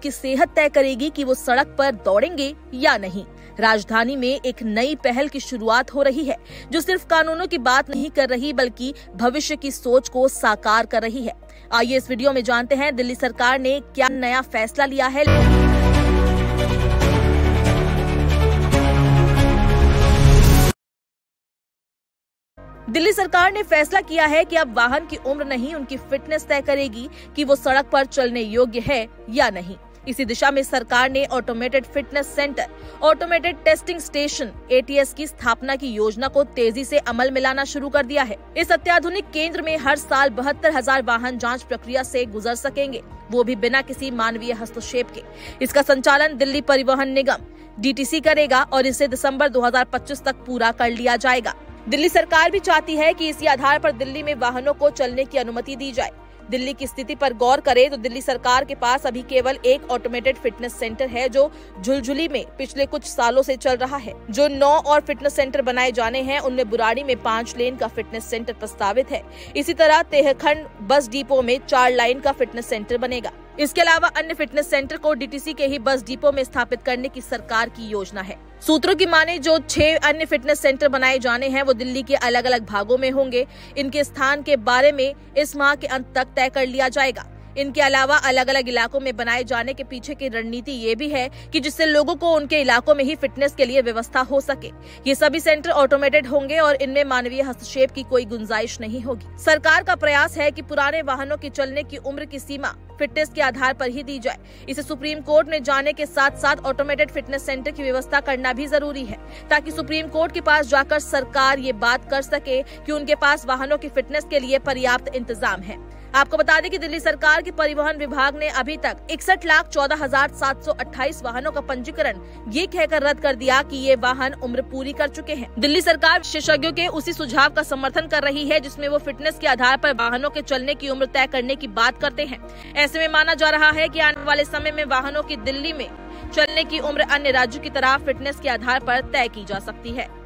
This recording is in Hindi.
उनकी सेहत तय करेगी कि वो सड़क पर दौड़ेंगे या नहीं। राजधानी में एक नई पहल की शुरुआत हो रही है, जो सिर्फ कानूनों की बात नहीं कर रही बल्कि भविष्य की सोच को साकार कर रही है। आइए इस वीडियो में जानते हैं दिल्ली सरकार ने क्या नया फैसला लिया है। दिल्ली सरकार ने फैसला किया है कि अब वाहन की उम्र नहीं, उनकी फिटनेस तय करेगी कि वो सड़क पर चलने योग्य है या नहीं। इसी दिशा में सरकार ने automated fitness centre, automated testing station ATS की स्थापना की योजना को तेजी से अमल में लाना शुरू कर दिया है। इस अत्याधुनिक केंद्र में हर साल 72,000 वाहन जांच प्रक्रिया से गुजर सकेंगे, वो भी बिना किसी मानवीय हस्तक्षेप के। इसका संचालन दिल्ली परिवहन निगम DTC करेगा और इसे दिसंबर 2025 तक पूरा कर लिया जाएगा। दिल्ली सरकार भी चाहती है कि इसी आधार पर दिल्ली में वाहनों को चलने की अनुमति दी जाए। दिल्ली की स्थिति पर गौर करें तो दिल्ली सरकार के पास अभी केवल एक ऑटोमेटेड फिटनेस सेंटर है, जो झुलझुली में पिछले कुछ सालों से चल रहा है। जो 9 और फिटनेस सेंटर बनाए जाने हैं, उनमें बुराड़ी में 5 लेन का फिटनेस सेंटर प्रस्तावित है। इसी तरह तेहखंड बस डिपो में 4 लाइन का फिटनेस सेंटर बनेगा। इसके अलावा अन्य फिटनेस सेंटर को DTC के ही बस डिपो में स्थापित करने की सरकार की योजना है। सूत्रों की माने जो 6 अन्य फिटनेस सेंटर बनाए जाने हैं, वो दिल्ली के अलग अलग भागों में होंगे। इनके स्थान के बारे में इस माह के अंत तक तय कर लिया जाएगा। इनके अलावा अलग अलग इलाकों में बनाए जाने के पीछे की रणनीति ये भी है कि जिससे लोगों को उनके इलाकों में ही फिटनेस के लिए व्यवस्था हो सके। ये सभी सेंटर ऑटोमेटेड होंगे और इनमें मानवीय हस्तक्षेप की कोई गुंजाइश नहीं होगी। सरकार का प्रयास है कि पुराने वाहनों की चलने की उम्र की सीमा फिटनेस के आधार पर ही दी जाए। इसे सुप्रीम कोर्ट में जाने के साथ साथ ऑटोमेटेड फिटनेस सेंटर की व्यवस्था करना भी जरूरी है, ताकि सुप्रीम कोर्ट के पास जाकर सरकार ये बात कर सके कि उनके पास वाहनों की फिटनेस के लिए पर्याप्त इंतजाम है। आपको बता दें कि दिल्ली सरकार के परिवहन विभाग ने अभी तक 61,14,728 वाहनों का पंजीकरण ये कहकर रद्द कर दिया कि ये वाहन उम्र पूरी कर चुके हैं। दिल्ली सरकार विशेषज्ञों के उसी सुझाव का समर्थन कर रही है, जिसमें वो फिटनेस के आधार पर वाहनों के चलने की उम्र तय करने की बात करते हैं। ऐसे में माना जा रहा है कि आने वाले समय में वाहनों की दिल्ली में चलने की उम्र अन्य राज्यों की तरह फिटनेस के आधार पर तय की जा सकती है।